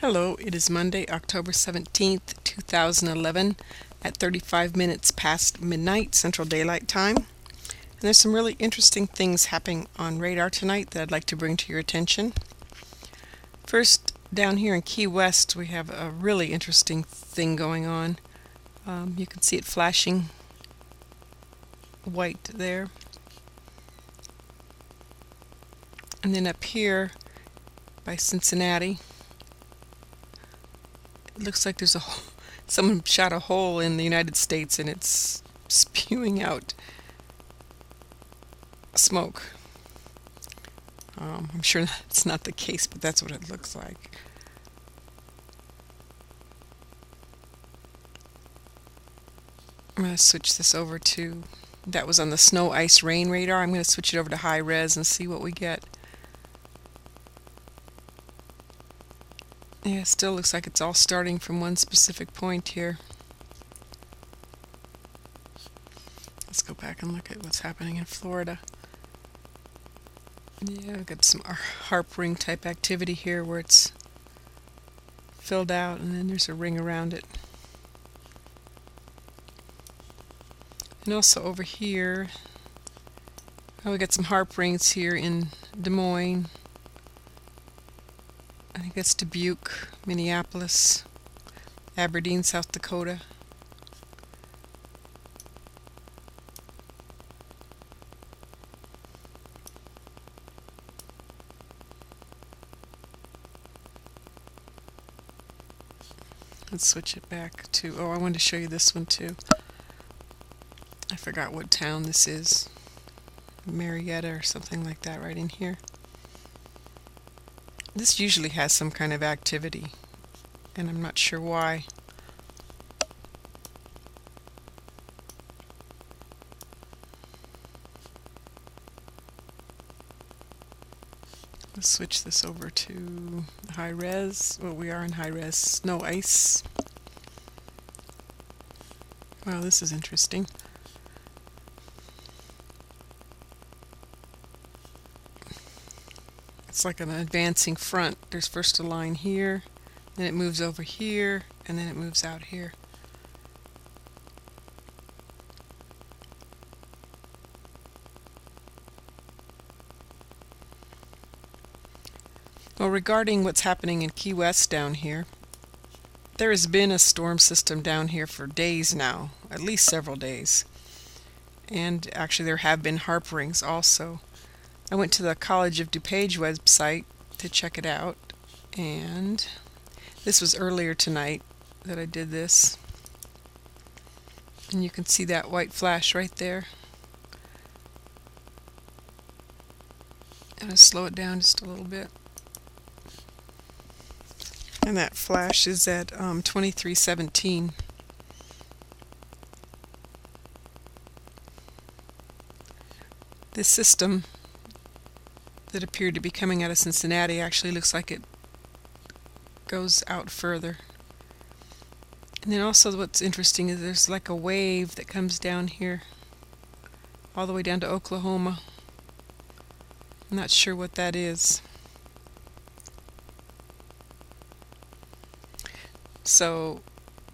Hello, it is Monday, October 17th, 2011 at 35 minutes past midnight Central Daylight Time. And there's some really interesting things happening on radar tonight that I'd like to bring to your attention. First, down here in Key West, we have a really interesting thing going on. You can see it flashing white there. And then up here by Cincinnati, it looks like there's someone shot a hole in the United States and it's spewing out smoke. I'm sure that's not the case, but that's what it looks like. I'm going to switch this over to, that was on the snow, ice, rain radar. I'm going to switch it over to high res and see what we get. Yeah, it still looks like it's all starting from one specific point here. Let's go back and look at what's happening in Florida. Yeah, I've got some HAARP ring type activity here where it's filled out and then there's a ring around it. And also over here, we got some HAARP rings here in Des Moines. I think that's Dubuque, Minneapolis, Aberdeen, South Dakota. Let's switch it back to, I wanted to show you this one too. I forgot what town this is. Marietta or something like that right in here. This usually has some kind of activity, and I'm not sure why. Let's switch this over to high res. Well, we are in high res. Snow, ice. Wow, this is interesting. It's like an advancing front. There's first a line here, then it moves over here, and then it moves out here. Well, regarding what's happening in Key West down here, there has been a storm system down here for days now, at least several days. And actually there have been HAARP rings also. I went to the College of DuPage website to check it out, and this was earlier tonight that I did this. And you can see that white flash right there. I'm going to slow it down just a little bit. And that flash is at 2317. This system that appeared to be coming out of Cincinnati actually looks like it goes out further. And then also what's interesting is there's like a wave that comes down here all the way down to Oklahoma. I'm not sure what that is. So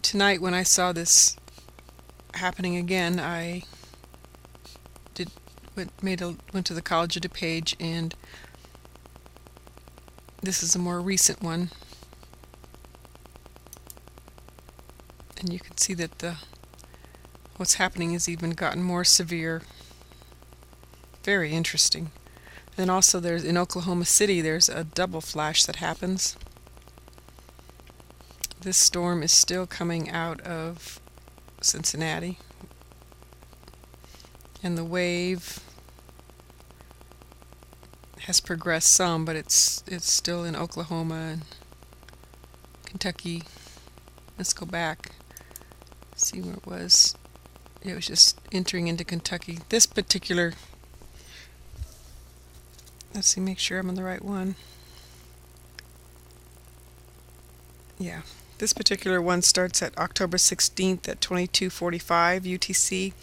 tonight when I saw this happening again, I went to the College of DuPage, and this is a more recent one. And you can see that what's happening has even gotten more severe. Very interesting. And also there's in Oklahoma City there's a double flash that happens. This storm is still coming out of Cincinnati. And the wave has progressed some, but it's still in Oklahoma and Kentucky. Let's go back. See where it was. It was just entering into Kentucky. This particular, let's see, make sure I'm on the right one. Yeah, this particular one starts at October 16th at 22:45 UTC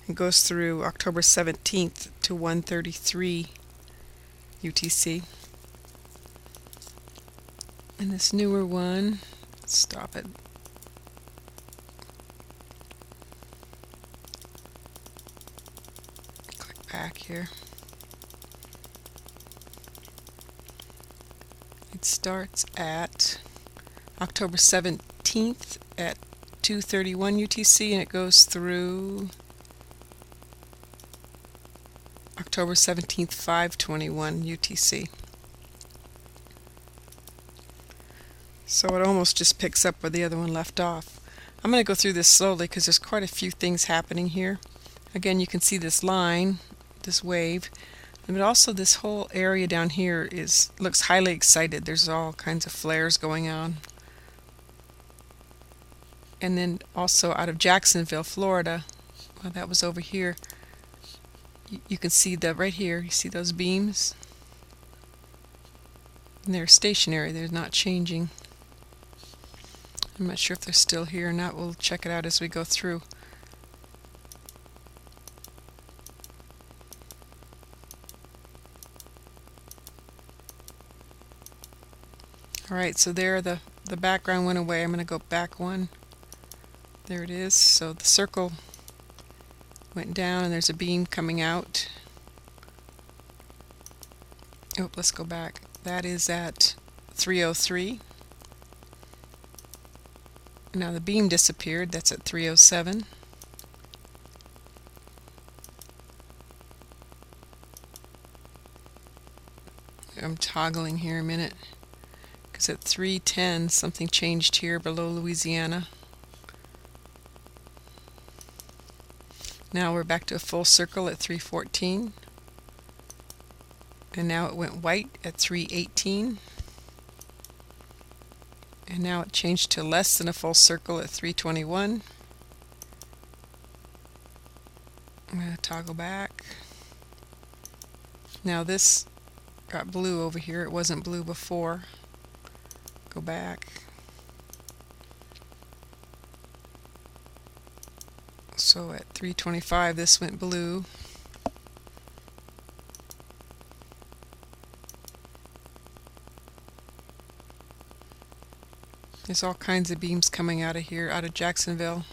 and goes through October 17th to 1:33 UTC. And this newer one, stop it. Click back here. It starts at October 17th at 2:31 UTC, and it goes through October 17th, 5:21 UTC. So it almost just picks up where the other one left off. I'm going to go through this slowly because there's quite a few things happening here. Again, you can see this line, this wave, but also this whole area down here looks highly excited. There's all kinds of flares going on. And then also out of Jacksonville, Florida, well, that was over here. You can see that right here. You see those beams? And they're stationary. They're not changing. I'm not sure if they're still here or not. We'll check it out as we go through. Alright, so there the background went away. I'm going to go back one. There it is. So the circle went down and there's a beam coming out. Oh, let's go back. That is at 3:03. Now the beam disappeared. That's at 3:07. I'm toggling here a minute because at 3:10 something changed here below Louisiana. Now we're back to a full circle at 3:14. And now it went white at 3:18. And now it changed to less than a full circle at 3:21. I'm going to toggle back. Now this got blue over here. It wasn't blue before. Go back. So at 3:25 this went blue. There's all kinds of beams coming out of here, out of Jacksonville.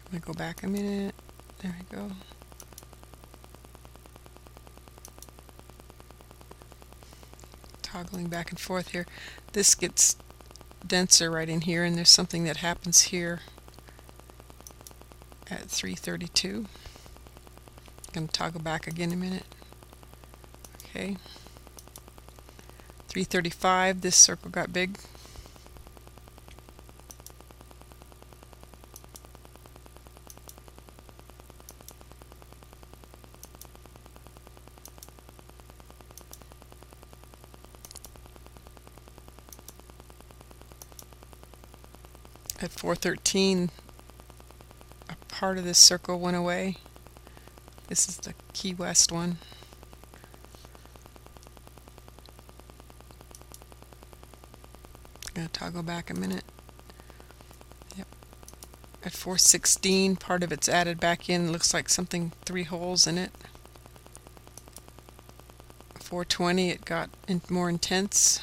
Let me go back a minute. There we go. Toggling back and forth here. This gets denser right in here, and there's something that happens here at 3:32. I'm going to toggle back again a minute. Okay. 3:35, this circle got big. At 4:13, a part of this circle went away. This is the Key West one. I'm going to toggle back a minute. Yep. At 4:16, part of it's added back in. Looks like something, 3 holes in it. 4:20, it got more intense.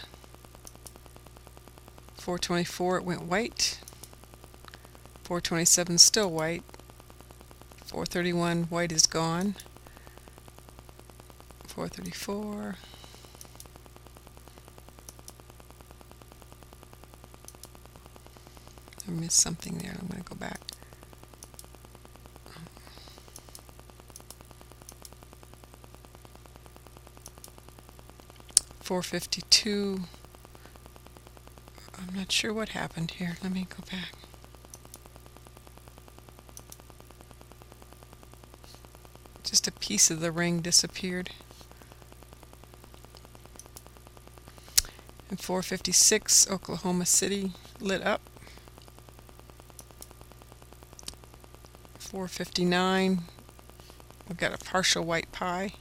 4:24, it went white. 4:27, still white. 4:31, white is gone. 4:34. I missed something there. I'm going to go back. 4:52. I'm not sure what happened here. Let me go back. Just a piece of the ring disappeared. And 4:56, Oklahoma City lit up. 4:59, we've got a partial white pie,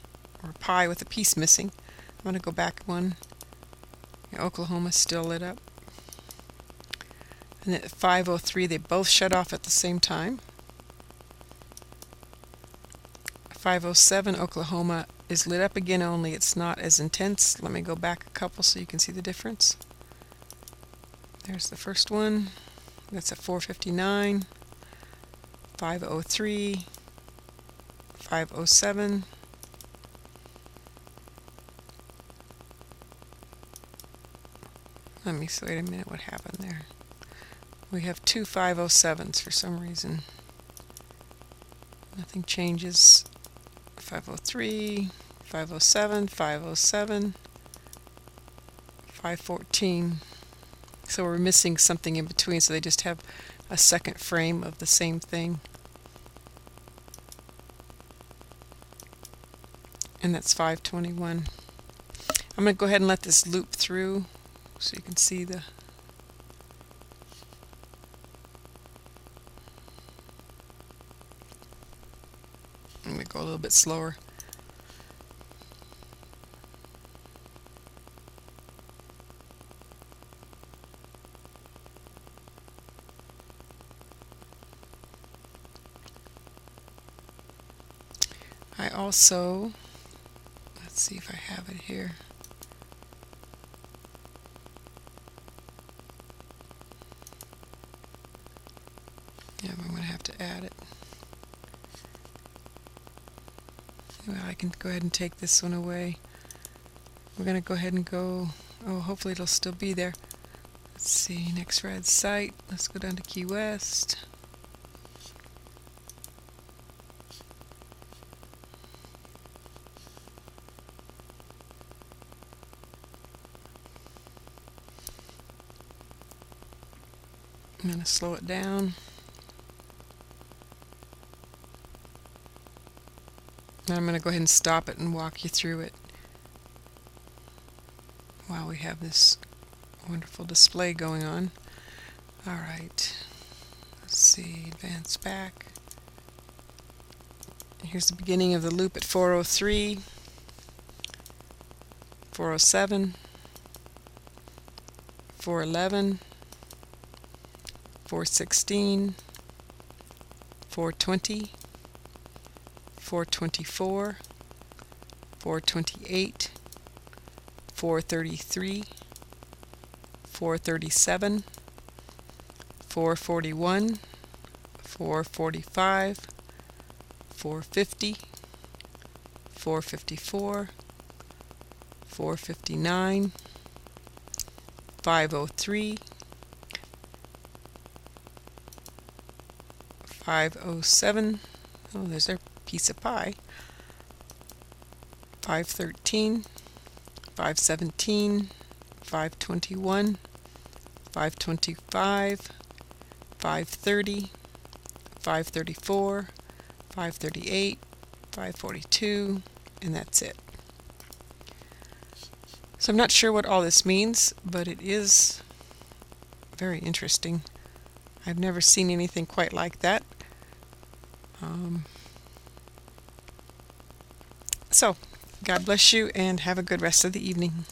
or a pie with a piece missing. I'm going to go back one. Oklahoma still lit up. And at 5:03, they both shut off at the same time. 5:07 Oklahoma is lit up again, only it's not as intense. Let me go back a couple so you can see the difference. There's the first one. That's at 4:59, 5:03, 5:07. Wait a minute, what happened there? We have two 5:07s for some reason. Nothing changes. 5:03, 5:07, 5:07, 5:14. So we're missing something in between, so they just have a second frame of the same thing. And that's 5:21. I'm going to go ahead and let this loop through so you can see the... I'm going to go a little bit slower. I also, let's see if I have it here. Yeah, I'm going to have to add it. Well, I can go ahead and take this one away. We're going to go ahead and go, oh, hopefully it'll still be there. Let's see, next rad site. Let's go down to Key West. I'm going to slow it down. And I'm going to go ahead and stop it and walk you through it while we have this wonderful display going on. Alright, let's see, advance back. Here's the beginning of the loop at 4:03, 4:07, 4:11, 4:16, 4:20, 4:24, 4:28, 4:33, 4:37, 4:41, 4:45, 4:50, 4:54, 4:59, 5:03, 5:07. Oh, there's our piece of pie. 5:13, 5:17, 5:21, 5:25, 5:30, 5:34, 5:38, 5:42, and that's it. So I'm not sure what all this means, but it is very interesting. I've never seen anything quite like that. So, God bless you and have a good rest of the evening.